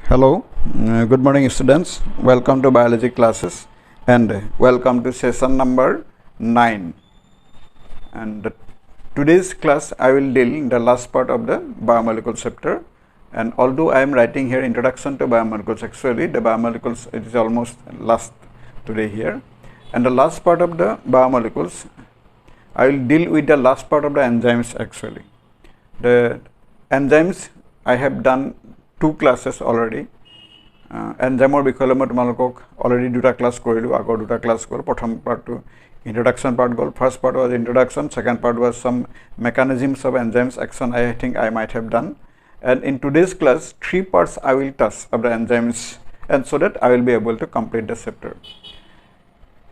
Hello, good morning students. Welcome to biology classes and welcome to session number 9. And today's class I will deal in the last part of the biomolecules chapter. And although I am writing here introduction to biomolecules, actually the biomolecules it is almost last today here. And the last part of the biomolecules I will deal with the last part of the enzymes actually. The enzymes I have done 2 classes already. এনজাইমৰ বিষয়ে মই তোমালোকক already দুটা class কৰিলোঁ আগৰ দুটা class গ'ল প্ৰথম পাৰ্টটো ইন্ট্ৰডাকশ্যন পাৰ্ট গ'ল first part was introduction second part was some mechanisms of enzymes action I think I might have done and in today's class 3 parts I will touch of the enzymes and so that I will be able to complete the chapter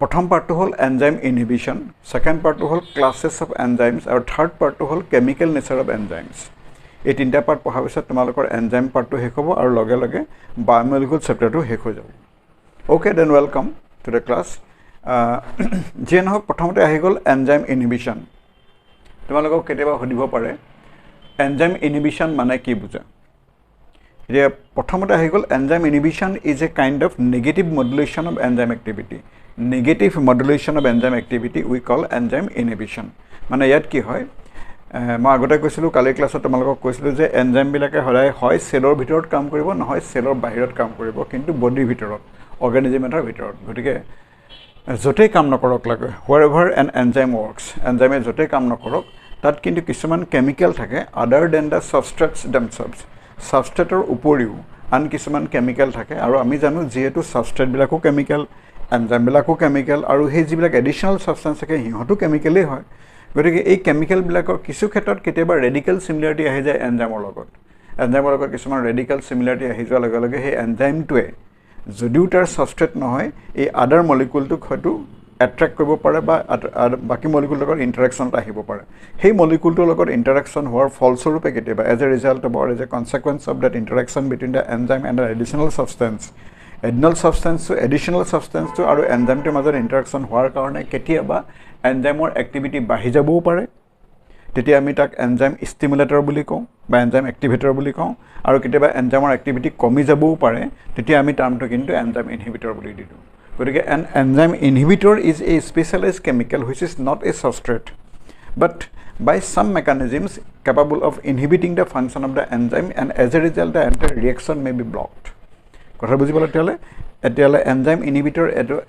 প্ৰথম পাৰ্টটো হ'ল enzyme inhibition second পাৰ্টটো হ'ল classes of enzymes আৰু third পাৰ্টটো হ'ল chemical nature of enzymes এই তিনটা পাৰ্ট পঢ়াৰ পিছত তোমালোকৰ এনজাইম পাৰ্টটো শেষ হ'ব আৰু লগে লগে বায়োমলিকুল চেপ্টাৰটো শেষ হৈ যাব okay then welcome to the class যে নহওক প্ৰথমতে আহি গ'ল এনজাইম ইনহিবিশন তোমালোকক কেতিয়াবা সুধিব পাৰে এনজাইম ইনহিবিশন মানে কি বুজা এতিয়া প্ৰথমতে আহি গ'ল enzyme inhibition is a kind of negative modulation of enzyme activity negative modulation of enzyme activity we call enzyme inhibition মানে ইয়াত কি হয় মই আগতে কৈছিলোঁ কালিৰ ক্লাছত তোমালোকক কৈছিলোঁ যে এনজাইমবিলাকে সদায় হয় চেলৰ ভিতৰত কাম কৰিব নহয় চেলৰ বাহিৰত কাম কৰিব কিন্তু বডিৰ ভিতৰত অৰ্গানিজম এটাৰ ভিতৰত গতিকে য'তেই কাম নকৰক লাগে হোৱাৰএভাৰ এন এনজাইম ৱৰ্কছ এনজাইমে য'তেই কাম নকৰক তাত কিন্তু কিছুমান কেমিকেল থাকে আদাৰ দেন দ্য ছাবষ্ট্ৰেটছ দেমছেলভছ ছাবষ্ট্ৰেটৰ উপৰিও আন কিছুমান কেমিকেল থাকে আৰু আমি জানো যিহেতু ছাবষ্ট্ৰেটবিলাকো কেমিকেল এনজাইমবিলাকো কেমিকেল আৰু সেই যিবিলাক এডিশ্যনেল ছাবষ্টেঞ্চ থাকে সিহঁতো কেমিকেলেই হয় গতিকে এই কেমিকেলবিলাকৰ কিছু ক্ষেত্ৰত কেতিয়াবা ৰেডিকেল সিমিলাৰিটি আহি যায় এনজাইমৰ লগত কিছুমান ৰেডিকেল সিমিলাৰিটি আহি যোৱাৰ লগে লগে সেই এনজাইমটোৱে যদিও তাৰ ছাবষ্ট্ৰেট নহয় এই আদাৰ মলিকুলটোক হয়তো এট্ৰেক্ট কৰিব পাৰে বা বাকী মলিকুলৰ লগত ইণ্টাৰেকশ্যনত আহিব পাৰে সেই মলিকুলটোৰ লগত ইণ্টাৰেকশ্যন হোৱাৰ ফলস্বৰূপে কেতিয়াবা as a result of or as a consequence of that interaction between the enzyme and the additional substance additional ছাবষ্টেঞ্চটো আৰু এনজাইমটোৰ মাজত ইণ্টাৰেকশ্যন হোৱাৰ কাৰণে কেতিয়াবা এনজাইমৰ এক্টিভিটি বাঢ়ি যাবও পাৰে তেতিয়া আমি তাক এনজাইম ষ্টিমুলেটৰ বুলি কওঁ বা এনজাইম এক্টিভেটৰ বুলি কওঁ আৰু কেতিয়াবা এনজাইমৰ এক্টিভিটি কমি যাবও পাৰে তেতিয়া আমি টাৰ্মটো কিন্তু এনজাইম ইনহিবিটৰ বুলি দি দিওঁ গতিকে an enzyme inhibitor is a specialized chemical which is not a substrate but by some mechanisms capable of inhibiting the function of the enzyme and as a result the entire reaction may be blocked কথা বুজি পালে এতিয়ালে enzyme inhibitor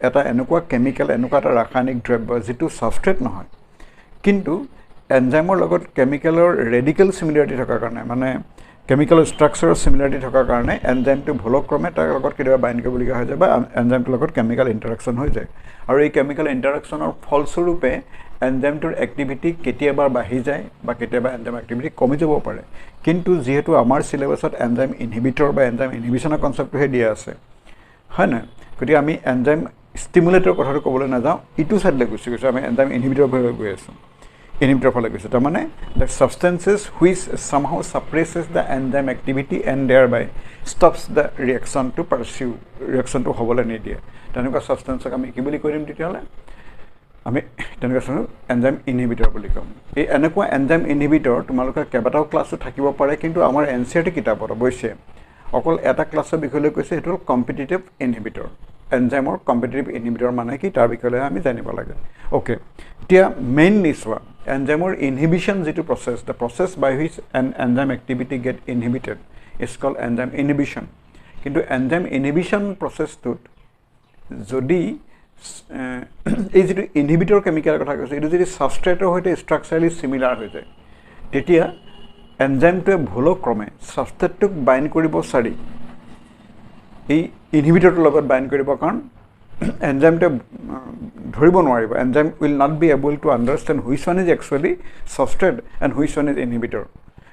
এটা এনেকুৱা chemical এনেকুৱা এটা ৰাসায়নিক দ্ৰব্য যেটো সাবষ্ট্ৰেট নহয় কিন্তু এনজাইমৰ লগত কেমিকেলৰ ৰেডিকেল সিমিলাৰিটি থকাৰ কাৰণে মানে কেমিকেল ষ্ট্ৰাকচাৰৰ সিমিলাৰিটি থকাৰ কাৰণে এনজাইমটো ভলক্ৰমে তাৰ লগত কেতিয়াবা বাইণ্ড কৰিবলগীয়া হৈ যায় বা এনজাইমটোৰ লগত কেমিকেল ইণ্টাৰেকশ্যন হৈ যায় আৰু এই কেমিকেল ইণ্টাৰেকশ্যনৰ ফলস্বৰূপে এনজাইমটোৰ এক্টিভিটি কেতিয়াবা বাঢ়ি যায় বা কেতিয়াবা এনজাইম এক্টিভিটি কমি যাব পাৰে কিন্তু যেহেতু আমাৰ সিলেবাছত এনজাইম ইনহিবিটৰ বা এনজাইম ইনহিবিশনৰ কনচেপ্টটোহে দিয়া আছে হয় না গতিকে আমি এনজাইম ষ্টিমুলেটৰ কথাটো ক'বলৈ নাযাওঁ ইটো সাইডলৈ গুচি গৈছোঁ আমি এনজাইম ইনহিবিটৰ ফালে গৈ আছোঁ ইনহিবিটৰ ফালে গৈছোঁ তাৰমানে the substances which somehow suppresses the enzyme activity and thereby stops the reaction to pursue ৰিয়েকশ্যনটো হ'বলৈ নিদিয়ে তেনেকুৱা ছাবষ্টেঞ্চক আমি কি বুলি কৈ দিম তেতিয়াহ'লে আমি তেনেকুৱা এনজাইম ইনহিবিটৰ বুলি ক'ম এই এনেকুৱা এনজাইম ইনহিবিটৰ তোমালোকৰ কেইবাটাও ক্লাছো থাকিব পাৰে কিন্তু আমাৰ এনচিআৰটি কিতাপত অৱশ্যে অকল এটা ক্লাছৰ বিষয়লৈ কৈছে সেইটো হ'ল কম্পিটিটিভ ইনহিবিটৰ এনজাইমৰ কম্পিটিটিভ ইনহিবিটৰ মানে কি তাৰ বিষয়ে আমি জানিব লাগে ওকে এতিয়া মেইনলি চোৱা এনজাইমৰ ইনহিবিশন যিটো process the process by which an enzyme activity get inhibited is called enzyme inhibition কিন্তু এনজাইম ইনহিবিশন প্ৰচেছটোত যদি এই যিটো ইনহিবিটৰ কেমিকেলৰ কথা কৈছোঁ এইটো যদি ছাবষ্ট্ৰেটৰ সৈতে ষ্ট্ৰাকচাৰেলি চিমিলাৰ হৈ যায় তেতিয়া এনজাইমটোৱে ভুলক্ৰমে ছাবষ্ট্ৰেটটোক বাইণ্ড কৰিব চাৰি এই ইনহিবিটৰটোৰ লগত বাইণ্ড কৰিব কাৰণ এনজাইমটোৱে ধৰিব নোৱাৰিব enzyme will not be able to understand which one is actually substrate and which one is inhibitor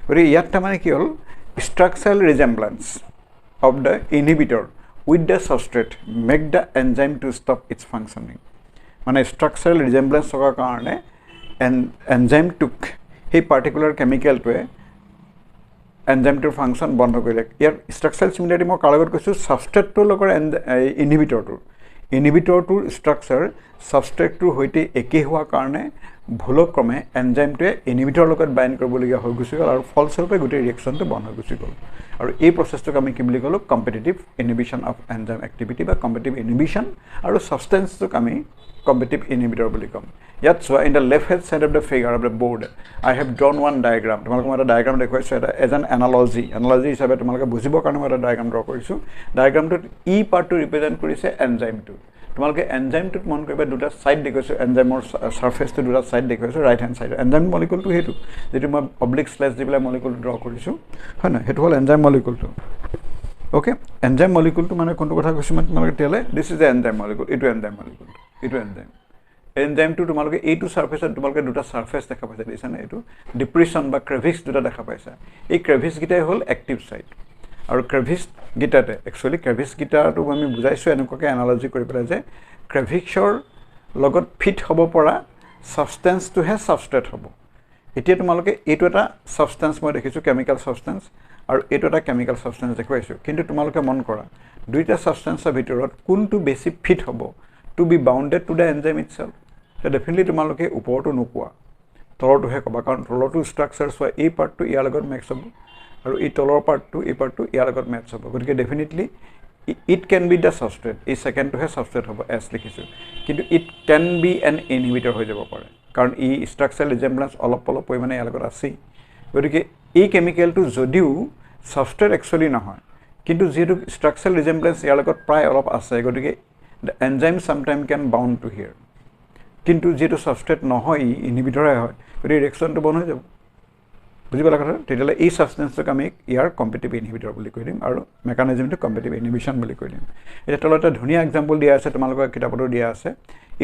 গতিকে ইয়াত তাৰমানে কি হ'ল structural resemblance of the inhibitor with the substrate make the enzyme to stop its functioning মানে structural resemblance থকাৰ কাৰণে enzyme took সেই particular chemical টোৱে enzyme টোৰ ফাংচন বন্ধ কৰিলে ইয়াৰ structural similarity মই কালগত কৈছোঁ substrate টোৰ লগত ইনহিবিটৰটোৰ ষ্ট্ৰাকচাৰ substrate টোৰ সৈতে একে হোৱাৰ কাৰণে ভুলক্ৰমে এনজাইমটোৱে ইনহিবিটৰৰ লগত বাইণ্ড কৰিবলগীয়া হৈ গুচি গ'ল আৰু ফলস্বৰূপে গোটেই ৰিয়েকশ্যনটো বন্ধ হৈ গুচি গ'ল আৰু এই প্ৰচেছটোক আমি কি বুলি ক'লোঁ competitive inhibition of enzyme activity বা কম্পিটিটিভ ইনহিবিশ্যন আৰু ছাবষ্টেঞ্চটোক আমি কম্পিটিটিভ ইনহিবিটৰ বুলি ক'ম ইয়াত চোৱা in the left hand side of the figure of the board I have drawn one diagram তোমালোকে মই এটা ডায়েগ্ৰাম দেখুৱাইছোঁ এটা এজ এন এনালজি হিচাপে তোমালোকে বুজিবৰ কাৰণে মই এটা ডায়েগ্ৰাম ড্ৰ কৰিছোঁ ডায়েগ্ৰামটোত ই পাৰ্টটো ৰিপ্ৰেজেণ্ট কৰিছে এনজাইমটো তোমালোকে এনজাইমটোত মন কৰিবা দুটা ছাইড দেখুৱাইছোঁ এনজাইমৰ ছাৰ্ফেচটো দুটা ছাইড দেখুৱাইছোঁ ৰাইট হেণ্ড ছাইড এনজাইম মলিকুলটো সেইটো যিটো মই অব্লিক শ্লেছ দি পেলাই মলিকুলটো ড্ৰ কৰিছোঁ হয় নহয় সেইটো হ'ল এনজাইম মলিকুলটো অ'কে এনজাইম মলিকুলটো মানে কোনটো কথা কৈছোঁ মানে তোমালোকে তেতিয়াহ'লে this is a enzyme molecule এইটো এনজাইম মলিকুলটো এইটো এনজাইমটো তোমালোকে এইটো ছাৰ্ফেচত তোমালোকে দুটা ছাৰ্ফেচ দেখা পাইছা দেখিছানে এইটো ডিপ্ৰেশ্যন বা ক্ৰেভিক্স দুটা দেখা পাইছা এই ক্ৰেভিক্সকেইটাই হ'ল এক্টিভ ছাইট আৰু ক্ৰেভিক্সকেইটাতে একচুৱেলি ক্ৰেভিক্সকেইটাটো আমি বুজাইছোঁ এনেকুৱাকৈ এনালজি কৰি পেলাই যে ক্ৰেভিক্সৰ লগত ফিট হ'ব পৰা ছাবষ্টেঞ্চটোহে ছাবষ্ট্ৰেট হ'ব এতিয়া তোমালোকে এইটো এটা ছাবষ্টেঞ্চ মই দেখিছোঁ কেমিকেল ছাবষ্টেঞ্চ আৰু এইটো এটা কেমিকেল ছাবষ্টেঞ্চ দেখুৱাইছোঁ কিন্তু তোমালোকে মন কৰা দুইটা ছাবষ্টেঞ্চৰ ভিতৰত কোনটো বেছি ফিট হ'ব to be bounded to the enzyme itself definitely তোমালোকে ওপৰটো নোকোৱা তলৰটোহে ক'বা কাৰণ তলৰটো ষ্ট্ৰাকচাৰ চোৱা এই পাৰ্টটো ইয়াৰ লগত মেক্স হ'ব আৰু এই তলৰ পাৰ্টটো এই পাৰ্টটো ইয়াৰ লগত মেটচ হ'ব গতিকে definitely it can be the substrate এই ছেকেণ্ডটোহে ছাবষ্ট্ৰেট হ'ব এছ লিখিছোঁ কিন্তু it can be an inhibitor হৈ যাব পাৰে কাৰণ ই ষ্ট্ৰাকচাৰ ৰিজেম্বলেঞ্চ অলপ পৰিমাণে ইয়াৰ লগত আছেই গতিকে এই কেমিকেলটো যদিও ছাবষ্ট্ৰেট একচুৱেলি নহয় কিন্তু যিহেতু ষ্ট্ৰাকচাৰ ৰিজেম্বলেঞ্চ ইয়াৰ লগত প্ৰায় অলপ আছে গতিকে the enzyme sometime can bound to here কিন্তু যিহেতু ছাবষ্ট্ৰেট নহয় ই ইনহিবিটৰহে হয় গতিকে ৰিয়েকশ্যনটো বন্ধ হৈ যাব বুজি পালা কথা তেতিয়াহ'লে এই ছাবষ্টেঞ্চটোক আমি ইয়াৰ কম্পিটিটিভ ইনহিবিটৰ বুলি কৈ দিম আৰু মেকানিজমটো কম্পিটিটিভ ইনহিবিশ্যন বুলি কৈ দিম এতিয়া তলত এটা ধুনীয়া এক্সাম্পল দিয়া আছে তোমালোকৰ কিতাপতো দিয়া আছে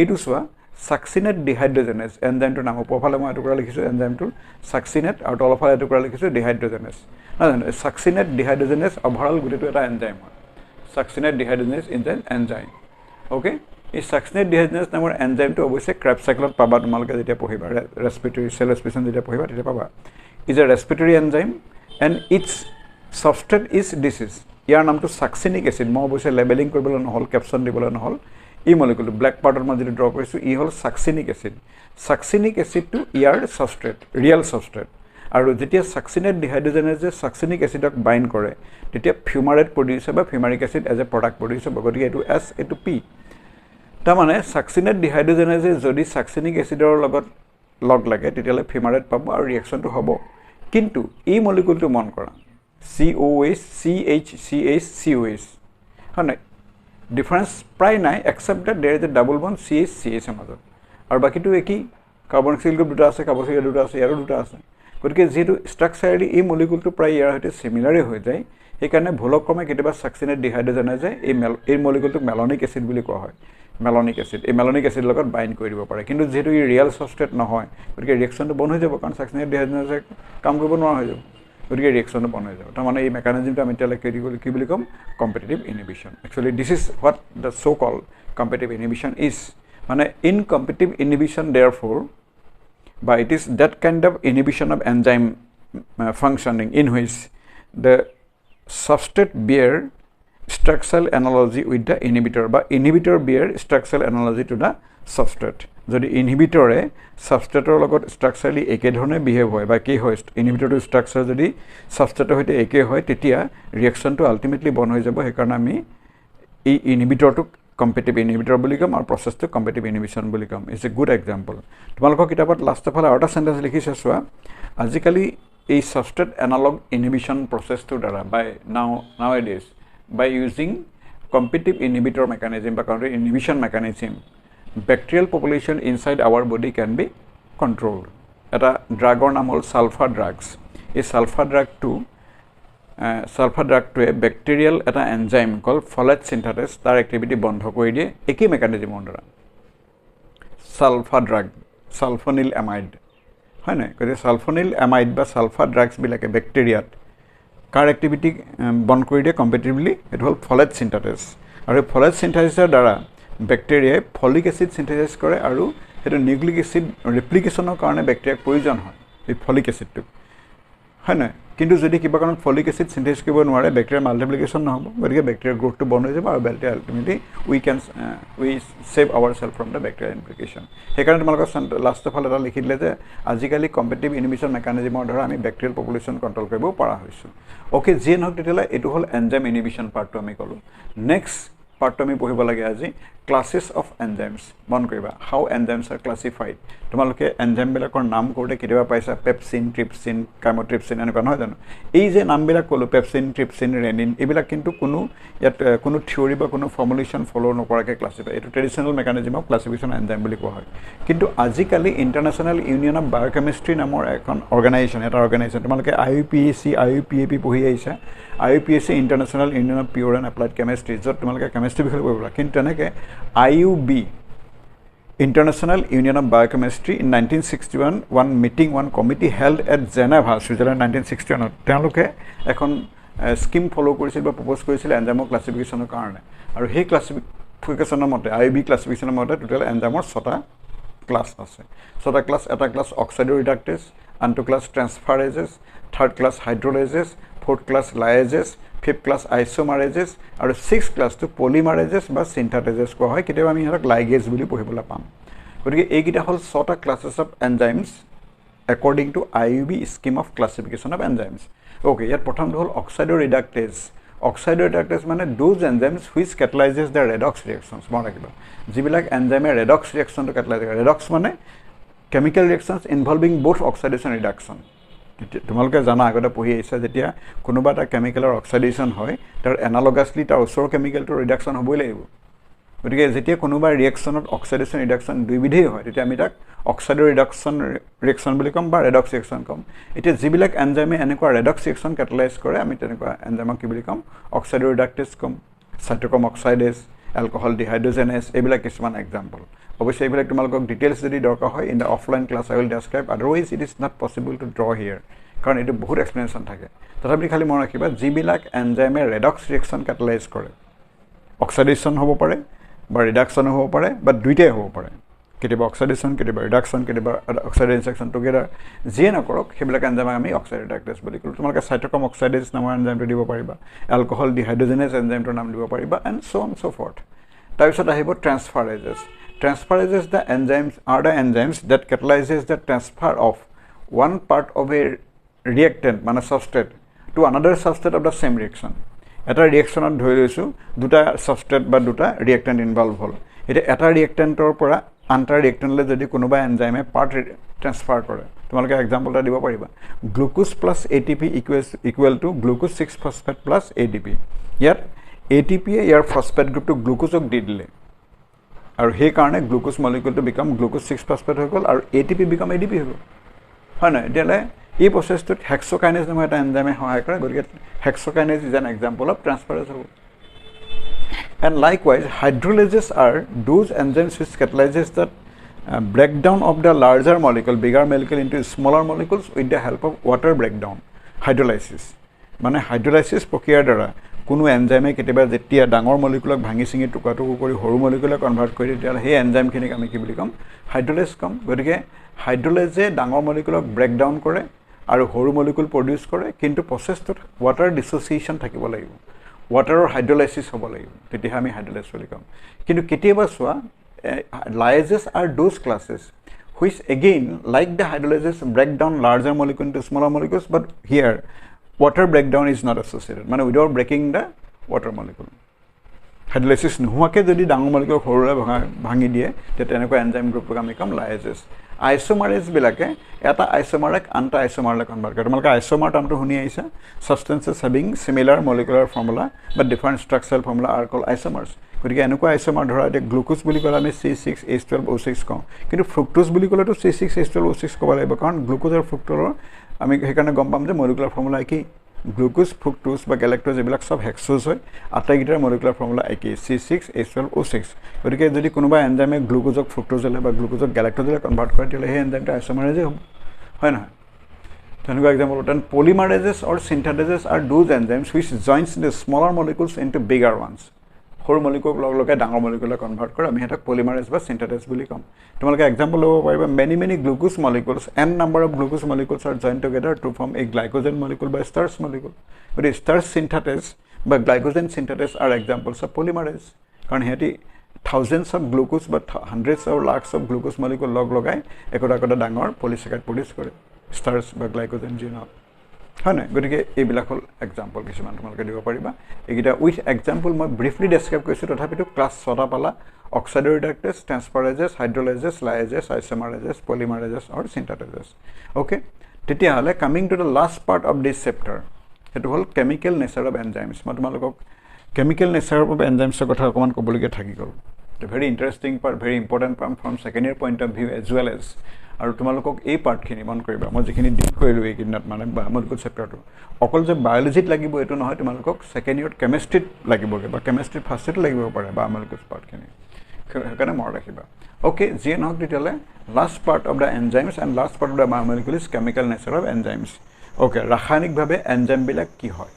এইটো চোৱা ছাক্সিনেট ডিহাইড্ৰজেনেছ এনজাইমটোৰ নাম ওপৰফালে মই এটুকুৰা লিখিছোঁ এনজাইমটোৰ ছাক্সিনেট আৰু তলৰফালে এটুকুৰা লিখিছোঁ ডিহাইড্ৰজেনেছ নহয় জানো ছাক্সিনেট ডিহাইড্ৰজেনেছ অভাৰঅল গোটেইটো এটা এনজাইম হয় ছাক্সিনেট ডিহাইড্ৰজেনেছ ইজ এন এনজাইম অ'কে এই ছাক্সিনেট ডিহাইড্ৰজেনেছ নামৰ এনজাইমটো অৱশ্যে ক্ৰেব চাইকেলত পাবা তোমালোকে যেতিয়া পঢ়িবা ৰেছপিৰেটৰী চেল ৰেছপিৰেশ্যন যেতিয়া পঢ়িবা তেতিয়া পাবা is a respiratory enzyme and its substrate is disease ইয়াৰ নামটো সাকসিনিক এসিড মই অৱশ্যে লেবেলিং কৰিবলৈ নহল ক্যাপশন দিবলৈ নহল এই মলিকুলটো ব্ল্যাক পাউডাৰ মই যেটো ড্ৰ কৰিছোঁ ই হ'ল সাকসিনিক এসিডটো ইয়াৰ সাবষ্ট্ৰেট ৰিয়েল সাবষ্ট্ৰেট আৰু যেতিয়া সাকসিনেট ডিহাইড্ৰজেনেজে সাকসিনিক এসিডক বাইণ্ড কৰে তেতিয়া ফিউমাৰেট প্ৰডিউচ হয় বা fumaric acid as a product produce হ'ব গতিকে এইটো এছ এইটো পি তাৰমানে সাকসিনেট ডিহাইড্ৰজেনেজে যদি সাকসিনিক এসিডৰ লগত লগ লাগে তেতিয়ালে ফিউমাৰেট পাব আৰু ৰিয়েকশ্যনটো হ'ব কিন্তু এই মলিকুলটো মন কৰা COH CH COH হয় ডিফাৰেন্স প্ৰায় নাই except that there is a double bond CH CH এৰ মাজত আৰু বাকিটো একই কাৰ্বক্সিল গ্ৰুপ দুটা আছে কাৰ্বক্সিল দুটা আছে ইয়াৰো দুটা আছে গতিকে যেহেতু ষ্ট্ৰাকচাৰলি এই মলিকুলটো প্ৰায় ইয়াৰ সৈতে সিমিলাৰে হৈ যায় সেইকাৰণে ভুলক্ৰমে কেতিয়াবা সাকসিনেট ডিহাইড্ৰজেনেজে এই মলিকুলটোক মেলনিক এসিড বুলি কোৱা হয় মেলনিক এসিড এই মেলনিক এসিড লগত বাইণ্ড কৰি দিব পাৰে কিন্তু যেহেতু ই ৰিয়েল সাবষ্ট্ৰেট নহয় গতিকে ৰিয়েকশ্যনটো বন্ধ হৈ যাব কাৰণ সাকসিনেট ডিহাইড্ৰজেনেজে কাম কৰিব নোৱাৰা হৈ যাব গতিকে ৰিয়েকশ্যনটো বন্ধ হৈ যাব তাৰমানে এই মেকানিজমটো আমি এতিয়ালৈ কি বুলি ক'ম competitive inhibition actually this is what the so' called competitive inhibition is মানে ইন কম্পিটিটিভ ইনহিবিশ্যন দেয়াৰফৰ বা it is that kind of inhibition of enzyme functioning in which the substrate bear structural analogy with the inhibitor বা inhibitor bear structural analogy to the substrate যদি ইনহিবিটৰে সাবষ্ট্ৰেটৰ লগত স্ট্ৰাকচাৰলি একে ধৰণে behave হয় বা কি হয় ইনহিবিটৰটো স্ট্ৰাকচাৰ যদি সাবষ্ট্ৰেটৰ সৈতে একে হয় তেতিয়া ৰিয়েকশ্যনটো আলটিমেটলি বন্ধ হৈ যাব সেইকাৰণে আমি এই ইনহিবিটৰটোক কম্পিটিটিভ ইনহিবিটৰ বুলি ক'ম আৰু প্ৰচেছটো কম্পিটিটিভ ইনহিবিশ্যন বুলি ক'ম ইটছ এ গুড এক্সাম্পল তোমালোকৰ কিতাপত লাষ্টৰ ফালে আৰু এটা চেণ্টেঞ্চ লিখিছে চোৱা আজিকালি এই সাবষ্ট্ৰেট এনালগ ইনহিবিশ্যন প্ৰচেছটোৰ দ্বাৰা বাই নাও এডেজ by using competitive inhibitor mechanism বা counter inhibition mechanism bacterial population inside our body can be controlled এটা ড্ৰাগৰ নাম হ'ল সালফাৰ ড্ৰাগছ এই সালফাৰ ড্ৰাগটোৱে বেক্টেৰিয়েল এটা এনজাইম কল ফলেট সিন্থেটেছ তাৰ এক্টিভিটি বন্ধ কৰি দিয়ে একেই মেকানিজমৰ দ্বাৰা সালফাৰ ড্ৰাগ সালফনিল এমাইড হয় নাই গতিকে সালফনিল এমাইড বা সালফাৰ ড্ৰাগছবিলাকে বেক্টেৰিয়াত কাৰ এক্টিভিটি বন্ধ কৰি দিয়ে কম্পিটিটিভলি এইটো হ'ল ফলেট সিন্থেটেছ আৰু এই ফলেট সিন্থেটেছৰ দ্বাৰা বেক্টেৰিয়াই ফলিক এচিড সিন্থেসাইজ কৰে আৰু সেইটো নিউক্লিক এচিড ৰেপ্লিকেশ্যনৰ কাৰণে বেক্টেৰিয়াক প্ৰয়োজন হয় এই ফলিক এচিডটো হয় নহয় কিন্তু যদি কিবা কাৰণত ফলিক এচিড সিনথেসিস কৰিব নোৱাৰে ব্যাকটেৰিয়াৰ মাল্টিপ্লিকেশন নহব গতিকে ব্যাকটেৰিয়াৰ গ্ৰোথটো বন্ধ হৈ যাব আৰু bacteria ultimately we save ourself from the bacteria infection সেইকাৰণে তোমালোকৰ লাষ্টৰ ফালে এটা লিখি দিলে যে আজিকালি কম্পিটিটিভ ইনহিবিশন মেকানিজমৰ দ্বাৰা আমি ব্যাকটেৰিয়াল পপুলেশন কন্ট্ৰোল কৰিব পৰা হৈছো ওকে যি নহওক তেতিয়ালে এটো হল এনজাইম ইনহিবিশন পাৰ্টটো আমি কলো নেক্সট পাৰ্টটো আমি পঢ়িব লাগে আজি ক্লাसेस অফ এনজাইমস মন কৰিবা হাউ এনজাইমস আৰ ক্লাসিফাইড তোমালোকে এনজাইম বিলাকৰ নাম কৰোতে কেতিয়াবা পাইছা পেপচিন ট্ৰিপচিন কাইমোট্ৰিপচিন এনেকুৱা নহয় জানো এই যে নামবিলাক কলো পেপচিন ট্ৰিপচিন ৰেনিন এইবিলাক কিন্তু কোনো ইয়াত কোনো থিওৰি বা কোনো ফৰ্মুলেশন ফলো নকৰাকে ক্লাসিফাই এটো ট্ৰেডিশনাল মেকানিজম অফ ক্লাসিফিকেশন এনজাইম বুলি কোৱা হয় কিন্তু আজিকালি ইন্টাৰনেশ্যনেল ইউনিয়ন অফ বায়োকেমিষ্ট্ৰি নামৰ এখন অৰ্গানাইজেশ্যন এটা অৰ্গানাইজেশ্যন তোমালোকে আইইউপিএসি আইইউপিএপি পঢ়ি আহিছা IUPAC international union of pure and applied chemistry য'ত তোমালোকে কেমিষ্ট্ৰি বিষয়ে পঢ়িবা কিন্তু তেনেকে IUB International Union of Biochemistry in 1961 one meeting one committee held at Geneva Switzerland 1961 তেওঁলোকে এখন স্কিম ফলো কৰিছিল বা প্ৰপোজ কৰিছিল এনজাইমৰ ক্লাসিফিকেশনৰ কাৰণে আৰু সেই ক্লাসিফিকেশনৰ মতে আইবি ক্লাসিফিকেশনৰ মতে টোটাল এনজাইমৰ 6টা ক্লাস আছে 6টা ক্লাস এটা ক্লাস অক্সাইডোৰিডাক্টেজ আনটো class transferases third class hydrolases fourth class lyases fifth class isomerases আৰু সিক্সথ ক্লাস টু পলিমাৰেজেস বা সিনথেটেজেস কোৱা হয় কেতিয়াবা আমি হৰক লাইগেজ বুলি পঢ়িবলৈ পাম গতিকে এইকিটা হল 6টা classes of enzymes according to IUB scheme of classification of enzymes okay ইয়াত প্ৰথমটো হল অক্সাইডোৰিডাক্টেজ অক্সাইডোৰিডাক্টেজ মানে those enzymes which catalyzes the redox reactions মন ৰাখিবা যিবিলাক এনজাইমে ৰেডক্স ৰিঅ্যাকশনটো catalyze কৰে ৰেডক্স মানে chemical reactions involving both oxidation and reduction তোমালোকে জানা আগতে পঢ়ি আহিছা যেতিয়া কোনোবা এটা কেমিক্যালৰ অক্সিডেশন হয় তাৰ এনালগাছলি তাৰ ওচৰ কেমিক্যালটো ৰিডাকশন হ'বই লাগিব গতিকে যেতিয়া কোনোবা ৰিঅ্যাকশনত অক্সিডেশন ৰিডাকশন দুই বিধেই হয় তেতিয়া আমি তাক অক্সাইডো ৰিডাকশন ৰিঅ্যাকশন বুলি কম বা ৰেডক্স ৰিঅ্যাকশন কম এতিয়া যিবিলাক এনজাইমে এনেকুৱা ৰেডক্স ৰিঅ্যাকশন কেটালাইজ কৰে আমি তেনেকুৱা এনজাইমক কি বুলি কম অক্সাইডো ৰিডাক্টেজ কম সাইটোক্ৰম অক্সাইডেজ এলকহল ডিহাইড্ৰোজেনেজ এইবিলাক কিছুমান এক্সাম্পল obviously এইবিলাক তোমালোকক ডিটেইলছ যদি দৰকাৰ হয় in the offline class I will describe otherwise it is not possible to draw here কাৰণ এটো বহুত এক্সপ্লেনেশন থাকে তথাপি খালি মন ৰাখিবা যিবিলাক এনজাইমে ৰেডক্স ৰিঅ্যাকশন কেটালাইজ কৰে অক্সিডেশন হ'ব পাৰে বা ৰিডাকশন হ'ব পাৰে বা দুইটাই হ'ব পাৰে কেতিয়াবা অক্সিডেশন কেতিয়াবা ৰিডাকশন কেতিয়াবা অক্সিডেশন সেকশন টুগেদাৰ যিয়ে নকৰক সেইবিলাক এনজাইম আমি অক্সাইডোৰিডাক্টেজ বুলি কওঁ তোমালোকে সাইটোক্ৰম অক্সাইডেজ নামৰ এনজাইমটো দিব পাৰিবা এলকহল ডিহাইড্ৰোজেনেজ এনজাইমটোৰ নাম দিব পাৰিবা and so on so fourth তাৰপিছত আহিব ট্ৰান্সফাৰেজেছ Transferases the enzymes are the enzymes that catalyzes the transfer of one part of a reactant মানে substrate to another substrate of the same reaction এটা ৰিঅ্যাকশনত ধৰি লৈছো দুটা সাবস্ট্ৰেট বা দুটা ৰিঅ্যাক্টেন্ট ইনভলভ হল এটা এটা ৰিঅ্যাক্টেন্টৰ পৰা আনটা ৰিঅ্যাক্টেন্টলৈ যদি কোনোবা এনজাইমে পাৰ্ট ট্ৰান্সফাৰ কৰে তোমালোকে এক্সাম্পল এটা দিব পাৰিবা glucose plus ATP equal to glucose 6 phosphate plus ADP ইয়াত ATP ইয়াৰ ফসফেট গ্ৰুপটো গ্লুকোজক দি দিলে আৰু সেই কাৰণে গ্লুকোজ মলিকিউলটো বিকাম গ্লুকোজ 6 ফসফেট হৈ গল আৰু ATP বিকাম ADP হৈ গল হয় না এতিয়ালে এই প্ৰসেছটোত হেক্সোকাইনেজ নামৰ এটা এনজাইমে সহায় কৰে গতিকে hexokinase is an example of transferase হ'ব and likewise hydrolases are those enzymes which catalyzes the breakdown of the larger molecule bigger molecule into smaller molecules with the help of water breakdown hydrolysis মানে হাইড্ৰোলাইসিস প্ৰক্ৰিয়াৰ দ্বাৰা কোনো এনজাইমে কেতিয়াবা যেতিয়া ডাঙৰ মলিকুলক ভাঙি চিঙি টুকুৰা-টুকুৰ কৰি সৰু মলিকুললে কনভাৰ্ট কৰি তেতিয়া সেই এনজাইমখিনিক আমি কি বুলি কম হাইড্ৰোলাইজ কম গতিকে হাইড্ৰোলাইজে ডাঙৰ মলিকুলক ব্ৰেক ডাউন কৰে আৰু সৰু মলিকুল প্ৰডিউস কৰে কিন্তু প্ৰসেছটোত ওয়াটাৰ ডিসোসিয়েশন থাকিব লাগিব ওয়াটাৰৰ হাইড্ৰোলাইসিস হ'ব লাগিব তেতিয়া আমি হাইড্ৰোলাইজ বুলি কম কিন্তু কেতিয়াবা সোৱা লাইজেস are those classes which again like the hydrolysis break down larger molecule into smaller molecules but here water breakdown is not associated মানে without breaking the water molecule hydrolysis নোহোৱাকে যদি ডাঙৰ মলিকুল সৰুৰে ভাঙি দিয়ে তেতিয়া এনেকুৱা এনজাইম গ্ৰুপক আমি কম লাইজেস আইসোমাৰেজ বিলাকে এটা আইসোমাৰক আনটা আইসোমাৰলৈ কনভাৰ্ট কৰে তোমালোকে আইসোমাৰ টাৰ্মটো শুনি আহিছা substances having similar molecular formula but different structural formula are called isomers গতিকে এনেকুৱা আইসোমাৰ ধৰা এতিয়া গ্লুকোজ বুলি ক'লে আমি C6H12O6 কওঁ কিন্তু ফ্ৰুক্টোজ বুলি ক'লেতো C6H12O6 ক'ব লাগিব কাৰণ গ্লুকোজ আৰু ফ্ৰুক্টোজৰ আমি সেইকাৰণে গম পাম যে মলিকুলাৰ ফৰ্মুলা কি গ্লুকোজ ফ্ৰুক্টোজ বা গ্যালাক্টোজ এইবিলাক সব হেক্সোজ হয় আটাইকেইটাৰ মলিকুলাৰ ফৰ্মুলা একেই C6H12O6 গতিকে যদি কোনোবা এনজাইমে গ্লুকোজক ফ্ৰুক্টোজলৈ বা গ্লুকোজক গ্যালাক্টোজলৈ কনভাৰ্ট কৰে তেতিয়াহ'লে সেই এনজাইমটো আইসোমাৰেজে হ'ব হয় নহয় তেনেকুৱা example then polymerases or synthetases are those enzymes which joins the smaller molecules into bigger ones সৰু মলিকুলক লগ লগাই ডাঙৰ মলিকুললৈ কনভাৰ্ট কৰে আমি হেতক পলিমাৰেজ বা সিন্থেটেজ বুলি কম তোমালোকে এক্সাম্পল ল'ব পাৰিবা many glucose molecules n number of glucose molecules are joined together to form a glycogen molecule by starch molecule but starch synthetase বা glycogen synthetase are examples of polymerase কাৰণ হেতি thousands of glucose but hundreds or lakhs of glucose molecule log logai ekota dangor polysaccharide produce kore starch ba glycogen genome hane gotike ei bilak hol example kisuman tomaloke dibo pariba egita with example moi briefly describe koisu tothapitu class 6 ta pala oxidoreductase transperases hydrolases lyases isomerases polymerases or synthetases okay tetia hale coming to the last part of this chapter etu hol chemical nature of enzymes moi tomalokok chemical nature of enzymes kotha okoman kobolike thaki gol the very interesting part very important part from second year point of view as well as aru tomalokok ei part khini mon koriba moi jekhini deal korilu ei kinat mane biomolecule chapter to okol je biology lagibo etu nohoy tomalokok second year chemistry lagibo ba chemistry first year lagibo pare biomolecule part khini kana more rakhiba okay je nok ditale last part of the enzymes and last part of the biomolecule is chemical nature of enzymes okay rakhanik bhabe enzyme bilak ki hoy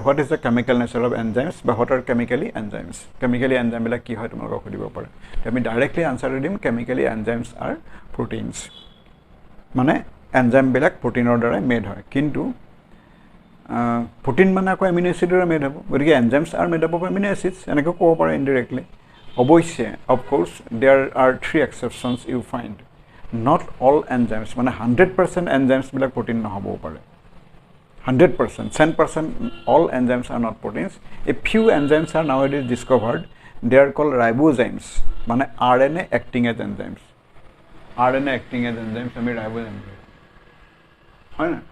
what is the chemical nature of enzymes but what are chemically enzymes enzyme bilak ki hoy tomalok khodibo pare আমি directly answer dim chemically enzymes are proteins মানে enzyme bilak protein or dara made hoy kintu protein মানে ko amino acid or made hobo গতিকে enzymes are made up of amino acids enako ko pare indirectly obviously of course there are three exceptions you find not all enzymes মানে 100% enzymes bilak protein na hobo pare 100%, 10% all enzymes are not proteins. A few enzymes are nowadays discovered. They are called ribozymes. Mane RNA acting as enzymes. RNA acting as enzymes. I mean ribozymes. Right?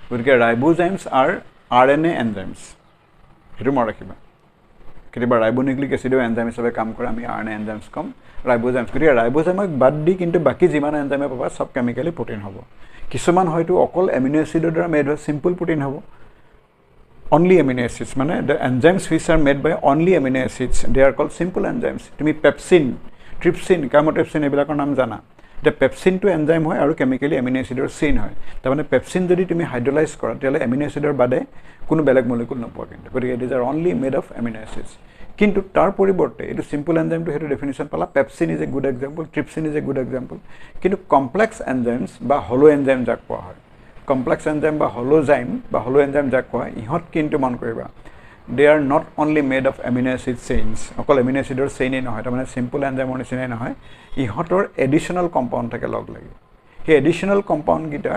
Because ribozymes are RNA enzymes. Itu more rakhiba. Ketiba ribonucleic acid enzyme hisabe kaam kore ami RNA enzymes kom ribozymes. Because ribozyme bad di kintu baki jiman enzyme paba sab chemically protein hobo. Kisuman hoyto okol amino acid dara made hoy simple protein hobo only amino acids mane the enzymes which are made by only amino acids they are called simple enzymes tumi pepsin trypsin chymotrypsin ebila nam jana the pepsin to enzyme hoy aru chemically amino acid or chain hoy ta mane pepsin jodi tumi hydrolyze kora tele amino acid or bade kono beleg molecule napoa kintu because it is are only made of amino acids কিন্তু তার পরিবর্তে এটো simple enzyme two হেতু definition পালা pepsin is a good example trypsin is a good example কিন্তু complex enzymes বা হলো enzyme যাক কোৱা হয় কমপ্লেক্স এনজাইম বা হলোজাইম বা হলো এনজাইম যাক কোৱা ইহত কিন্তু মন কৰিবা they are not only made of amino acid chains অকল অ্যামিনো অ্যাসিডৰ চেইনই নহয় তাৰ মানে সিম্পল এনজাইমৰ নিচিনাই নহয় ইহতৰ এডিশনাল কম্পাউন্ড থাকে লগ লাগি হে এডিশনাল কম্পাউন্ড গিটা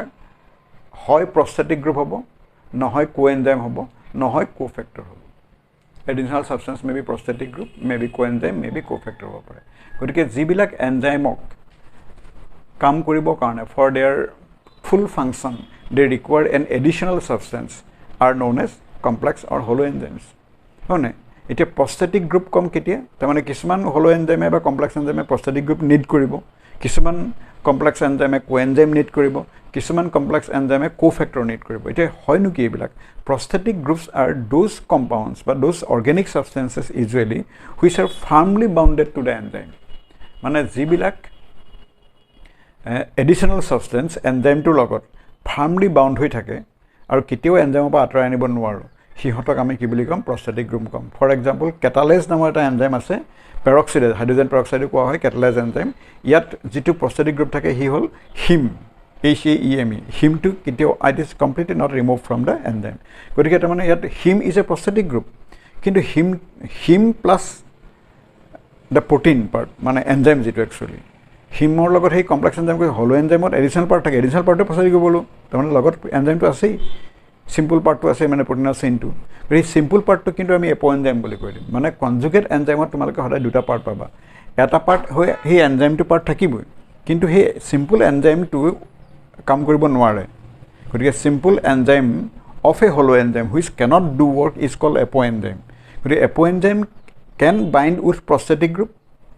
হয় প্ৰস্থেটিক গ্ৰুপ হ'ব নহয় কোএনজাইম হ'ব নহয় কোফেক্টৰ হ'ব additional substance may be prosthetic group may be coenzyme may be cofactor hobo pare gotike jibilak enzyme ok kam koribo karone for their full function they require an additional substance are known as complex or holo enzymes hone eta prosthetic group kom ketia tamane kisuman holo enzyme ba complex enzyme prosthetic group need koribo kisuman complex enzyme coenzyme need koribo kisuman complex enzyme cofactor need koribo eta hoy nu ki ebilak prosthetic groups are those compounds but those organic substances usually which are firmly bounded to the enzyme mane jibilak additional substance enzyme to logot firmly bound hoi thake aru kitio enzyme pa atra anibo nwaro hihotok ami ki buli kom prosthetic group kom for example catalase namor eta enzyme ase peroxidase hydrogen peroxide ko hoy catalase enzyme yat jitu prosthetic group thake hi hol heme HAEME heme to kitio it is completely not removed from the enzyme gotike ta mane yat heme is a prosthetic group kintu heme plus the protein part mane enzyme jitu actually heme or logot hey complex enzyme ko holo enzyme or additional part thake additional part to prosthetic ko bolu ta mane logot enzyme to asei simple part to ase mane protein ase into ei simple part to kintu ami apoenzyme boli koi dim mane conjugate enzyme tomaloke hoda duta part paba eta part hoy hey enzyme to part thakiboi kintu hey simple enzyme to কাম কৰিব নোৱাৰে গতিকে simple enzyme of এ হলো enzyme which cannot do work is called apoenzyme গতিকে apoenzyme can bind with prosthetic group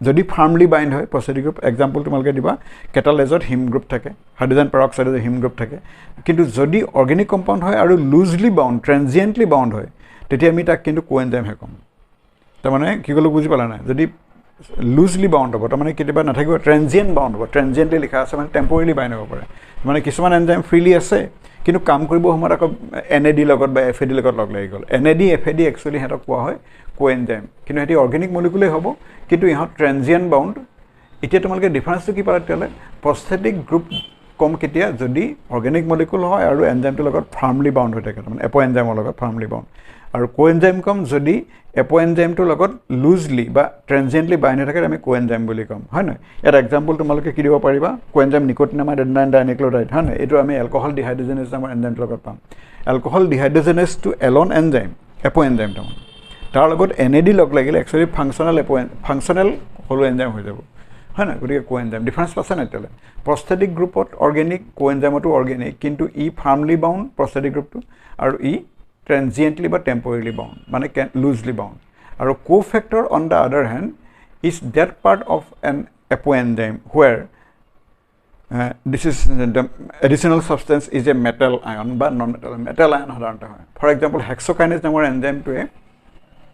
যদি firmly bind হয় prosthetic group example তোমালকে দিবা catalase হিম গ্ৰুপ থাকে হাইড্ৰোজেন পেৰক্সাইড হিম গ্ৰুপ থাকে কিন্তু যদি অৰ্গানিক কম্পাউন্ড হয় আৰু লুজলি বাউন্ড ট্ৰানজিয়েন্টলি বাউন্ড হয় তেতিয়া আমি তাক কিন্তু কোএনজাইম হে কম তাৰ মানে কি কলো বুজি পালা না যদি loosely bound hobo ta mane ketiba na thakibo transient bound hobo transiently likha ase mane temporarily bind hobo pare mane kisuman enzyme freely ase kintu kaam koribo homar ako NAD logot ba FAD logot log lagi gol NAD FAD actually hetok koa hoy coenzyme কিন্তু এটি organic মলিকুলে হ'ব কিন্তু ইহঁত transient bound এতিয়া তোমালোকে ডিফাৰেন্সটো কি পালা তেতিয়ালে প্ৰস্থেটিক গ্ৰুপ কম কেতিয়া যদি অৰ্গেনিক মলিকুল হয় আৰু এনজাইমটোৰ লগত ফাৰ্মলি বাউন্ড হৈ থাকে মানে এপো এনজাইমৰ লগত ফাৰ্মলি বাউন্ড আৰু কোএনজাইম কম যদি এপো এনজাইমটোৰ লগত লুজলি বা ট্ৰানজিয়েন্টলি বাইন্ড হৈ থাকে আমি কোএনজাইম বুলি কম হয় নহয় ইয়াৰ এক্সাম্পল তোমালোকে কি দিব পাৰিবা কোএনজাইম নিকোটিনামাইড এডেনাইন ডাইনিক্লোৰাইড হয় নহয় এইটো আমি এলকহল ডিহাইড্ৰোজেনেজ নামৰ এনজাইমটোৰ লগত পাম alcohol dehydrogenase to alone enzyme apo enzyme তাৰমানে তাৰ লগত NAD লগ লাগিলে একচুৱেলি ফাংচনেল হলো এনজাইম হৈ যাব হয় না গতিকে কোএনজাইম ডিফাৰেন্স পাছে নাই তেলে প্ৰস্থেটিক গ্ৰুপত অৰ্গেনিক কোএনজাইমটো অৰ্গেনিক কিন্তু ই ফাৰ্মলি বাউন্ড প্ৰস্থেটিক গ্ৰুপটো আৰু ই ট্ৰানজিয়েন্টলি বা টেম্পোৰাৰিলি বাউন্ড মানে লুজলি বাউন্ড আৰু cofactor on the other hand is that part of an apo enzyme where this is the additional substance is a metal ion বা non metal ion সাধাৰণতে হয় for example hexokinase নামৰ এনজাইমটোৱে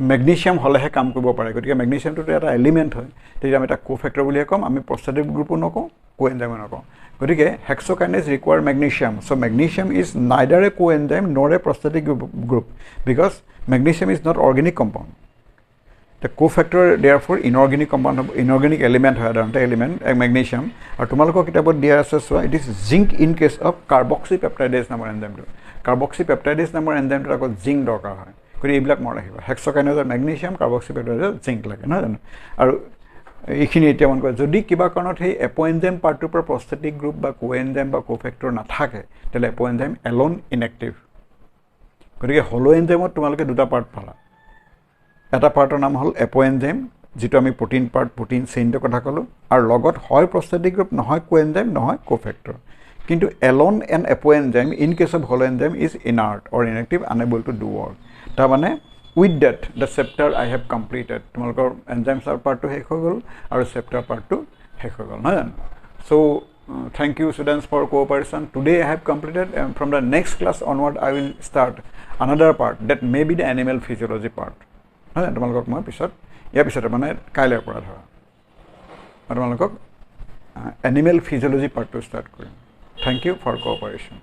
magnesium হলেহে কাম কৰিব পাৰে গতিকে মেগনেছিয়ামটো এটা এলিমেন্ট হয় তেতিয়া আমি এটা কোফেক্টৰ বুলি কম আমি প্ৰস্থেটিক গ্ৰুপো নকওঁ কোএনজাইম নকওঁ গতিকে hexokinase require magnesium so magnesium is neither a coenzyme nor a prosthetic group because magnesium is not organic compound the cofactor therefore inorganic compound inorganic element হয় সাধাৰণতে এলিমেন্ট মেগনেছিয়াম আৰু তোমালোকৰ কিতাপত দিয়া আছে so it is zinc in case of carboxypeptidase নামৰ এনজাইমটো কাৰ্বক্সিপেপটাইডেজ নামৰ এনজাইমটো আকৌ জিংক দৰকাৰ হয় গতিকে এইবিলাক মনত ৰাখিবা হেক্সোকাইনেজৰ মেগনেছিয়াম কাৰ্বক্সিপেপটাইডেজ জিংক লাগে নহয় জানো আৰু এইখিনি এতিয়া মন কৰা যদি কিবা কাৰণত সেই এপো এনজাইম পাৰ্টটোৰ পৰা প্ৰস্থেটিক গ্ৰুপ বা কোএনজাইম বা কোফেক্টৰ নাথাকে তেলে এপো এনজাইম এলন ইনএক্টিভ গতিকে হলো এনজাইমত তোমালোকে দুটা পাৰ্ট পালা এটা পাৰ্টৰ নাম হ'ল এপো এনজাইম যেটো আমি প্ৰটিন পাৰ্ট প্ৰটিন চেইনটোৰ কথা ক'লো আৰু লগত হয় প্ৰস্থেটিক গ্ৰুপ নহয় কোএনজাইম নহয় কোফেক্টৰ কিন্তু alone an apo enzyme in case of holo enzyme is inert or inactive unable to do work তাৰ মানে with that the chapter I have completed তোমালোকৰ enzymes পাৰ্টটো শেষ হৈ গ'ল আৰু chapter পাৰ্টটো শেষ হৈ গ'ল নহয় so thank you students for cooperation today I have completed and from the next class onward I will start another part that may be the animal physiology part নহয় তোমালোকক মই পিছত ইয়াৰ পিছত মানে কাইলৈৰ পৰা ধৰা তোমালোকক animal physiology part to start কৰিম thank you for cooperation